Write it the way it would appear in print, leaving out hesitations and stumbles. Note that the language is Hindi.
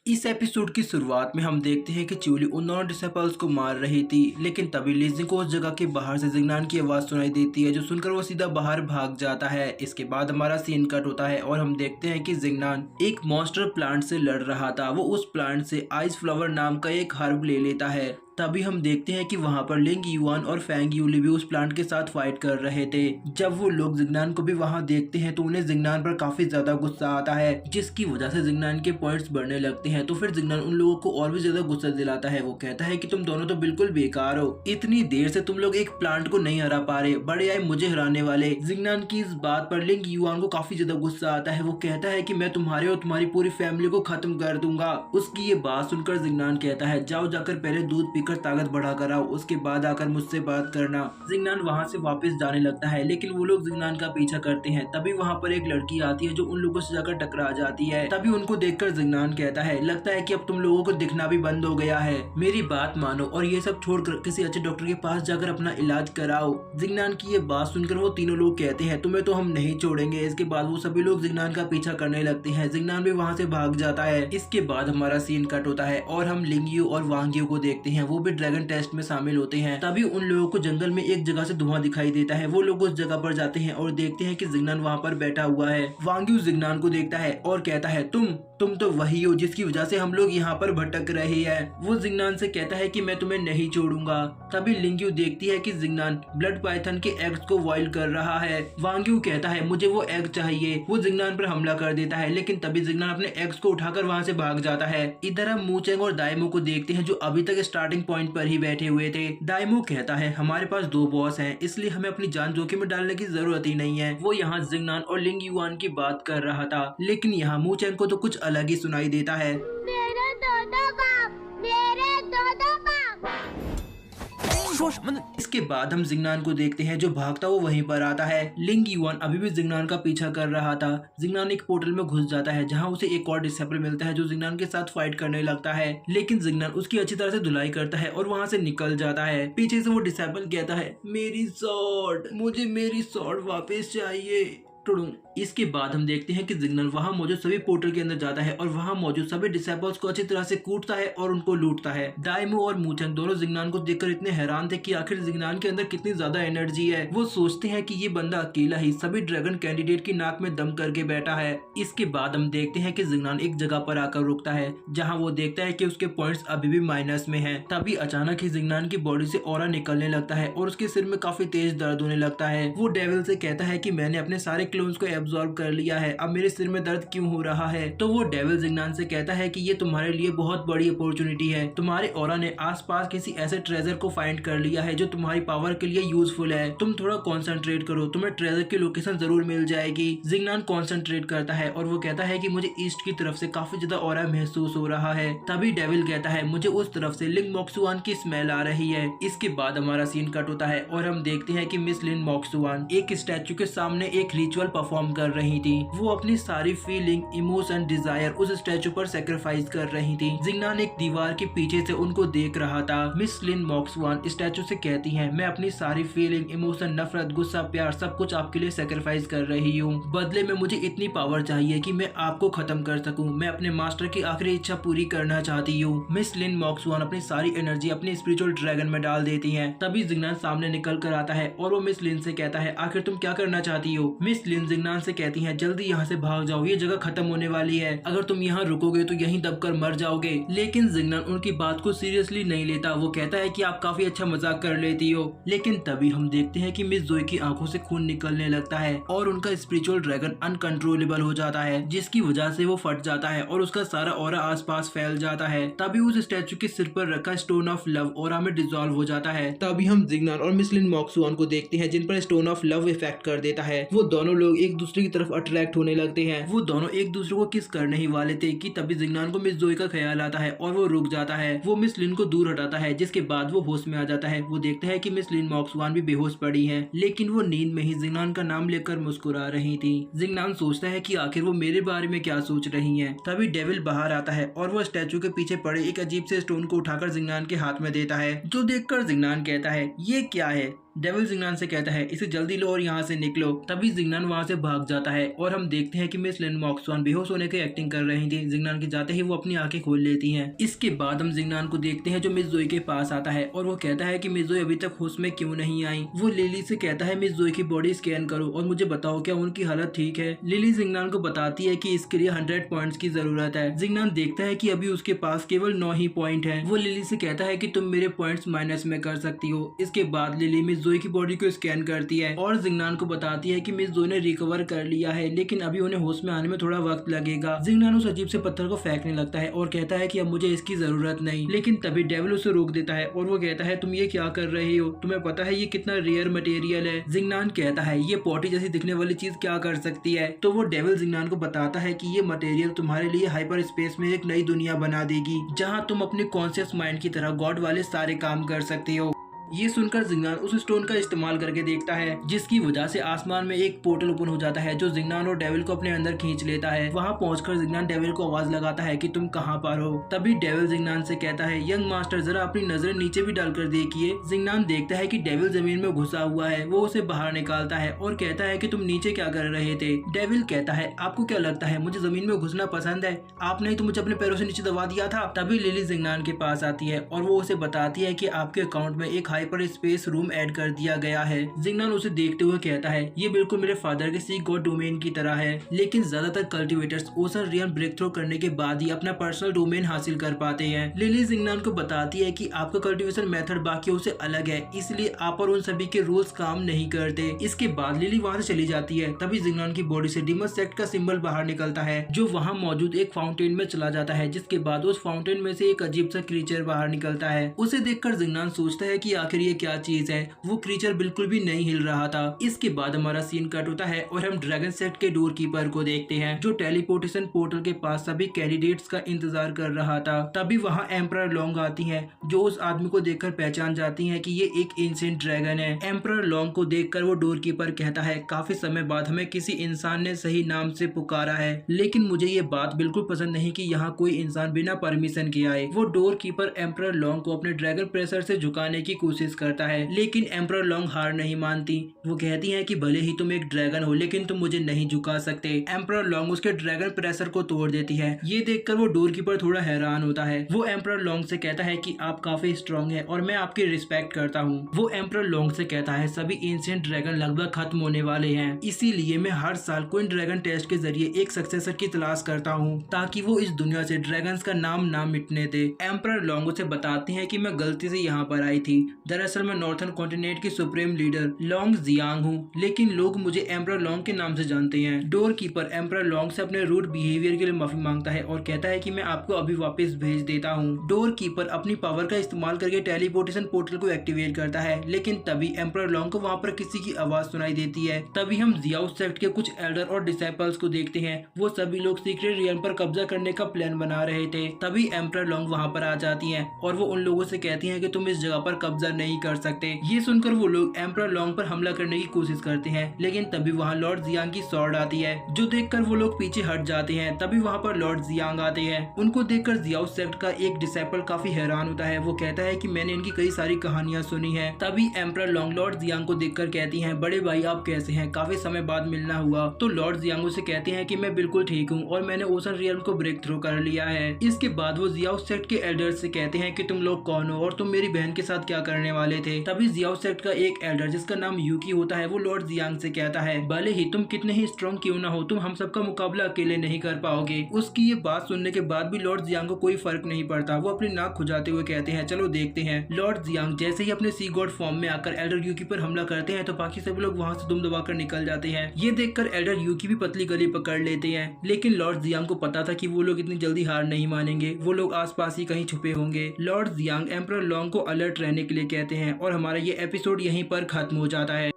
इस एपिसोड की शुरुआत में हम देखते हैं कि च्यूली उन दोनों डिसेबल्स को मार रही थी, लेकिन तभी लिज़ी को उस जगह के बाहर से जिंगनान की आवाज सुनाई देती है, जो सुनकर वो सीधा बाहर भाग जाता है। इसके बाद हमारा सीन कट होता है और हम देखते हैं कि जिंगनान एक मॉन्स्टर प्लांट से लड़ रहा था। वो उस प्लांट से आइस फ्लावर नाम का एक हर्ब ले लेता है। तभी हम देखते हैं कि वहाँ पर लिंग युआन और फेंग यूली भी उस प्लांट के साथ फाइट कर रहे थे। जब वो लोग जिंगनान को भी वहाँ देखते हैं तो उन्हें जिंगनान पर काफी ज्यादा गुस्सा आता है, जिसकी वजह से जिंगनान के पॉइंट्स बढ़ने लगते हैं। तो फिर जिंगनान उन लोगों को और भी ज्यादा गुस्सा दिलाता है। वो कहता है कि तुम दोनों तो बिल्कुल बेकार हो, इतनी देर से तुम लोग एक प्लांट को नहीं हरा पा रहे, बड़े आए मुझे हराने वाले। जिंगनान की इस बात पर लिंग युआन को काफी ज्यादा गुस्सा आता है। वो कहता है कि मैं तुम्हारे और तुम्हारी पूरी फैमिली को खत्म कर दूंगा। उसकी ये बात सुनकर जिंगनान कहता है, जाओ जाकर पहले दूध पीकर ताकत बढ़ा कर आओ, उसके बाद आकर मुझसे बात करना। जिंगनान वहाँ से वापस जाने लगता है, लेकिन वो लोग जिंगनान का पीछा करते हैं। तभी वहाँ पर एक लड़की आती है जो उन लोगों से जाकर टकरा जाती है। तभी उनको देखकर जिंगनान कहता है, लगता है कि अब तुम लोगों को दिखना भी बंद हो गया है, मेरी बात मानो और ये सब छोड़कर किसी अच्छे डॉक्टर के पास जाकर अपना इलाज कराओ। जिंगनान की ये बात सुनकर वो तीनों लोग कहते हैं, तुम्हें तो हम नहीं छोड़ेंगे। इसके बाद वो सभी लोग जिंगनान का पीछा करने लगते हैं। जिंगनान भी वहाँ से भाग जाता है। इसके बाद हमारा सीन कट होता है और हम लिंगयू और वांगयू को देखते हैं। वो भी ड्रैगन टेस्ट में शामिल होते हैं। तभी उन लोगों को जंगल में एक जगह से धुआं दिखाई देता है। वो लोग उस जगह पर जाते हैं और देखते हैं कि जिंगनान वहाँ पर बैठा हुआ है। वांगयू जिंगनान को देखता है और कहता है, तुम तो वही हो जिसकी वजह से हम लोग यहाँ पर भटक रहे हैं। वो जिंगनान से कहता है कि मैं तुम्हें नहीं छोड़ूंगा। तभी लिंगयू देखती है कि जिंगनान ब्लड पाइथन के एग्स को बॉइल कर रहा है। वांगयू कहता है, मुझे वो एग चाहिए। वो जिंगनान पर हमला कर देता है, लेकिन तभी जिंगनान अपने एग्स को उठाकर वहाँ से भाग जाता है। इधर हम मूचेंग और दाइमो को देखते हैं, जो अभी तक स्टार्टिंग पॉइंट पर ही बैठे हुए थे। दाइमो कहता है, हमारे पास दो बॉस हैं, इसलिए हमें अपनी जान जोखिम में डालने की जरूरत ही नहीं है। वो यहाँ जिंगनान और लिंग युआन की बात कर रहा था, लेकिन यहाँ मूचेंग को तो कुछ अलग ही सुनाई देता है। मेरे दोनों बाप, मेरे दोनों बाप। इसके बाद हम जिंगनान को देखते हैं, जो भागता वो वहीं पर आता है। लिंग युआन अभी भी जिंगनान का पीछा कर रहा था। जिंगनान एक पोर्टल में घुस जाता है, जहां उसे एक और डिसेबल मिलता है, जो जिंगनान के साथ फाइट करने लगता है। लेकिन जिंगनान उसकी अच्छी तरह से धुलाई करता है और वहां से निकल जाता है। पीछे से वो डिसेबल कहता है, मेरी स्वॉर्ड, मुझे मेरी स्वॉर्ड वापस चाहिए। इसके बाद हम देखते हैं कि जिंगनान वहां मौजूद सभी पोर्टल के अंदर जाता है और वहां मौजूद सभी डिसेबल्स को अच्छी तरह से कूटता है और उनको लूटता है। दाइमो और मूचेंग दोनों जिंगनान को देखकर इतने हैरान थे कि आखिर जिंगनान के अंदर कितनी ज्यादा एनर्जी है। वो सोचते हैं कि ये बंदा अकेला ही सभी ड्रैगन कैंडिडेट की नाक में दम करके बैठा है। इसके बाद हम देखते हैं कि जिंगनान एक जगह पर आकर रुकता है, जहाँ वो देखता है कि उसके पॉइंट्स अभी भी माइनस में है। तभी अचानक ही जिंगनान की बॉडी से ऑरा निकलने लगता है और उसके सिर में काफी तेज दर्द होने लगता है। वो डेविल से कहता है कि मैंने अपने सारे क्लोन्स को एब्जॉर्ब कर लिया है, अब मेरे सिर में दर्द क्यों हो रहा है। तो वो डेविल जिंगनान से कहता है कि ये तुम्हारे लिए बहुत बड़ी अपॉर्चुनिटी है। तुम्हारे ऑरा ने आसपास किसी ऐसे ट्रेजर को फाइंड कर लिया है जो तुम्हारी पावर के लिए यूजफुल है। तुम थोड़ा कॉन्सेंट्रेट करो, तुम्हें ट्रेजर की लोकेशन जरूर मिल जाएगी। जिंगनान कॉन्सेंट्रेट करता है और वो कहता है कि मुझे ईस्ट की तरफ से काफी ज्यादा ऑरा महसूस हो रहा है। तभी डेविल कहता है, मुझे उस तरफ से लिंग मॉक्सुआन की स्मेल आ रही है। इसके बाद हमारा सीन कट होता है और हम देखते हैं कि मिस लिन मॉक्सुआन एक स्टैचू के सामने एक रिचुअल परफॉर्म कर रही थी। वो अपनी सारी फीलिंग, इमोशन, डिजायर उस स्टैचू पर सेक्रीफाइस कर रही थी। जिंगनान एक दीवार के पीछे से उनको देख रहा था। मिस लिन मॉक्सुआन स्टैचू से कहती हैं, मैं अपनी सारी फीलिंग, इमोशन, नफरत, गुस्सा, प्यार सब कुछ आपके लिए सेक्रीफाइस कर रही हूँ। बदले में मुझे इतनी पावर चाहिए कि मैं आपको खत्म कर सकूं। मैं अपने मास्टर की आखिरी इच्छा पूरी करना चाहती हूँ। मिस लिन मॉक्सुआन अपनी सारी एनर्जी अपनी स्पिरिचुअल ड्रैगन में डाल देती है। तभी जिंगनान सामने निकल कर आता है और वो मिस लिन से कहता है, आखिर तुम क्या करना चाहती हो। मिस लिन जिंगनान से कहती है, जल्दी यहाँ से भाग जाओ, ये जगह खत्म होने वाली है। अगर तुम यहाँ रुकोगे तो यहीं दबकर मर जाओगे। लेकिन जिंगनान उनकी बात को सीरियसली नहीं लेता। वो कहता है कि आप काफी अच्छा मजाक कर लेती हो। लेकिन तभी हम देखते हैं कि मिस जोई की आंखों से खून निकलने लगता है और उनका स्पिरिचुअल ड्रैगन अनकंट्रोलेबल हो जाता है, जिसकी वजह से वो फट जाता है और उसका सारा ऑरा आसपास फैल जाता है। तभी उस स्टैचू के सिर पर रखा स्टोन ऑफ लव ऑरा में डिसॉल्व हो जाता है। तभी हम जिंगनान और मिस लिन मॉक्सुआन को देखते हैं, जिन पर स्टोन ऑफ लव इफेक्ट कर देता है। वो दोनों लोग एक दूसरे की तरफ अट्रैक्ट होने लगते हैं। वो दोनों एक दूसरे को किस करने ही वाले थे कि तभी जिंगनान को मिस जोई का ख्याल आता है और वो रुक जाता है। वो मिस लिन को दूर हटाता है, जिसके बाद वो होश में आ जाता है। वो देखता है कि मिस लिन मॉक्सुआन भी बेहोश पड़ी है, लेकिन वो नींद में ही जिंगनान का नाम लेकर मुस्कुरा रही थी। जिंगनान सोचता है कि आखिर वो मेरे बारे में क्या सोच रही हैं। तभी डेविल बाहर आता है और वो स्टैचू के पीछे पड़े एक अजीब से स्टोन को उठाकर जिंगनान के हाथ में देता है, जो देखकर जिंगनान कहता है, ये क्या है। डेविल जिंगनान से कहता है इसे जल्दी लो और यहाँ से निकलो। तभी जिंगनान वहाँ से भाग जाता है और हम देखते हैं कि मिस लिन मॉक्सवान बेहोश होने की एक्टिंग कर रही थी। जिंगनान के जाते ही वो अपनी आंखें खोल लेती हैं। इसके बाद हम जिंगनान को देखते हैं जो मिस जोई के पास आता है और वो कहता है कि मिस जोई अभी तक होश में क्यों नहीं आई। वो लिली से कहता है मिस जोई की बॉडी स्कैन करो और मुझे बताओ क्या उनकी हालत ठीक है। लिली जिंगनान को बताती है कि इसके लिए 100 पॉइंट्स की जरूरत है। जिंगनान देखता है कि अभी उसके पास केवल 9 ही पॉइंट है। वो लिली से कहता है कि तुम मेरे पॉइंट्स माइनस में कर सकती हो। इसके बाद लिली मिस जोई की बॉडी को स्कैन करती है और जिंगनान को बताती है कि मिस जोई ने रिकवर कर लिया है, लेकिन अभी उन्हें होश में आने में थोड़ा वक्त लगेगा। जिंगनान उस अजीब से पत्थर को फेंकने लगता है और कहता है कि अब मुझे इसकी जरूरत नहीं, लेकिन तभी डेविल उसे रोक देता है और वो कहता है तुम ये क्या कर रही हो, तुम्हें पता है ये कितना रेयर मटेरियल है। जिंगनान कहता है ये पॉटी जैसी दिखने वाली चीज क्या कर सकती है। तो वो डेविल जिंगनान को बताता है कि ये मटेरियल तुम्हारे लिए हाइपर स्पेस में एक नई दुनिया बना देगी जहाँ तुम अपने कॉन्शियस माइंड की तरह गॉड वाले सारे काम कर सकते हो। ये सुनकर जिंगनान उस स्टोन का इस्तेमाल करके देखता है जिसकी वजह से आसमान में एक पोर्टल ओपन हो जाता है जो जिंगनान और डेविल को अपने अंदर खींच लेता है। वहाँ पहुंचकर जिंगनान डेविल को आवाज लगाता है कि तुम कहाँ पर हो। तभी डेविल जिंगनान से कहता है यंग मास्टर जरा अपनी नजरें नीचे भी डालकर देखिए। जिंगनान देखता है कि डेविल जमीन में घुसा हुआ है। वो उसे बाहर निकालता है और कहता है कि तुम नीचे क्या कर रहे थे। डेविल कहता है आपको क्या लगता है मुझे जमीन में घुसना पसंद है? आपने तो मुझे अपने पैरों से नीचे दबा दिया था। तभी लिली जिंगनान के पास आती है और वो उसे बताती है कि आपके अकाउंट में एक हाइपर स्पेस रूम ऐड कर दिया गया है। जिंगनान उसे देखते हुए कहता है ये बिल्कुल मेरे फादर के सी गॉड डोमेन की तरह है, लेकिन ज्यादातर कल्टीवेटर्स ओशन रियम ब्रेक थ्रू करने के बाद ही अपना पर्सनल डोमेन हासिल कर पाते हैं। लिली जिंगनान को बताती है कि आपका कल्टीवेशन मेथड बाकियों से अलग है, इसलिए आप और उन सभी के रूल्स काम नहीं करते। इसके बाद लिली वहाँ से चली जाती है। तभी जिंगनान की बॉडी से डीमन सेक्ट का सिंबल बाहर निकलता है जो वहाँ मौजूद एक फाउंटेन में चला जाता है। जिसके बाद उस फाउंटेन में से एक अजीब सा क्रीचर बाहर निकलता है। उसे देखकर जिंगनान सोचता है कि आखिर ये क्या चीज है। वो क्रीचर बिल्कुल भी नहीं हिल रहा था। इसके बाद हमारा सीन कट होता है और हम ड्रैगन सेट के डोर कीपर को देखते हैं जो टेलीपोर्टेशन पोर्टल के पास सभी कैंडिडेट्स का इंतजार कर रहा था। तभी वहाँ एम्परर लॉन्ग आती है जो उस आदमी को देखकर पहचान जाती है कि ये एक एंशिएंट ड्रैगन है। एम्परर लॉन्ग को देखकर वो डोर कीपर कहता है काफी समय बाद हमें किसी इंसान ने सही नाम से पुकारा है, लेकिन मुझे ये बात बिल्कुल पसंद नहीं कि यहाँ कोई इंसान बिना परमिशन के आए। वो डोर कीपर एम्परर लॉन्ग को अपने ड्रैगन प्रेशर से झुकाने की कोशिश करता है, लेकिन एम्परर लॉन्ग हार नहीं मानती। वो कहती है कि भले ही तुम एक ड्रैगन हो लेकिन तुम मुझे नहीं झुका सकते। एम्परर लॉन्ग उसके ड्रैगन प्रेशर को तोड़ देती है। ये देखकर वो डोर कीपर थोड़ा हैरान होता है। वो एम्परर लॉन्ग से कहता है कि आप काफी स्ट्रॉन्ग है और मैं आपकी रिस्पेक्ट करता हूँ। वो एम्परर लॉन्ग से कहता है सभी एंशिएंट ड्रैगन लगभग खत्म होने वाले हैं, इसीलिए मैं हर साल क्वीन ड्रैगन टेस्ट के जरिए एक सक्सेसर की तलाश करता हूँ ताकि वो इस दुनिया से ड्रैगन्स का नाम ना मिटने दे। एम्परर लॉन्ग उसे बताती है कि मैं गलती से यहाँ पर आई थी। दरअसल मैं नॉर्थन कॉन्टिनेंट की सुप्रीम लीडर लॉन्ग जियांग हूँ, लेकिन लोग मुझे एम्परर लॉन्ग के नाम से जानते हैं। डोर कीपर एम्परर लॉन्ग से अपने रूड बिहेवियर के लिए माफी मांगता है और कहता है कि मैं आपको अभी वापस भेज देता हूँ। डोर कीपर अपनी पावर का इस्तेमाल करके टेलीपोर्टेशन पोर्टल को एक्टिवेट करता है, लेकिन तभी एम्परर लॉन्ग को वहाँ पर किसी की आवाज सुनाई देती है। तभी हम जियाओ सेक्ट के कुछ एल्डर और डिसाइपल्स को देखते हैं। वो सभी लोग सीक्रेट रियल्म पर कब्जा करने का प्लान बना रहे थे। तभी एम्परर लॉन्ग वहाँ पर आ जाती है और वो उन लोगों से कहती है कि तुम इस जगह पर कब्जा नहीं कर सकते। ये सुनकर वो लोग एम्परर लॉन्ग पर हमला करने की कोशिश करते हैं, लेकिन तभी वहाँ लॉर्ड जियांग की स्वॉर्ड आती है जो देखकर वो लोग पीछे हट जाते हैं। तभी वहाँ पर लॉर्ड जियांग आते हैं। उनको देखकर जियाओ सेक्ट का एक डिसाइपल काफी हैरान होता है। वो कहता है कि मैंने इनकी कई सारी कहानियां सुनी है। तभी एम्परर लॉन्ग लॉर्ड जियांग को देखकर कहती हैं बड़े भाई आप कैसे हैं, काफी समय बाद मिलना हुआ। तो लॉर्ड जियांग उसे कहते हैं कि मैं बिल्कुल ठीक हूँ और मैंने ओशन रियल्म को ब्रेक थ्रू कर लिया है। इसके बाद वो जियाओ सेक्ट के एल्डर्स से कहते हैं कि तुम लोग कौन हो और तुम मेरी बहन के साथ क्या करने वाले थे। तभी जियाओ सेक्ट का एक एल्डर जिसका नाम यूकी होता है वो लॉर्ड जियांग से कहता है भले ही तुम कितने ही स्ट्रॉन्ग क्यों ना हो, तुम हम सबका मुकाबला अकेले नहीं कर पाओगे। उसकी ये बात सुनने के बाद भी लॉर्ड जियांग को कोई फर्क नहीं पड़ता। वो अपनी नाक खुजाते हुए कहते हैं चलो देखते हैं। लॉर्ड जियांग जैसे ही अपने सी गॉड फॉर्म में आकर एल्डर यूकी पर हमला करते हैं तो बाकी सभी लोग वहाँ से दुम दबाकर निकल जाते हैं। ये देखकर एल्डर यूकी भी पतली गली पकड़ लेते हैं, लेकिन लॉर्ड जियांग को पता था कि वो लोग इतनी जल्दी हार नहीं मानेंगे। वो लोग आसपास ही कहीं छुपे होंगे। लॉर्ड जियांग एम्परर लॉन्ग को अलर्ट रहने के लिए कहते हैं और हमारा ये एपिसोड यहीं पर खत्म हो जाता है।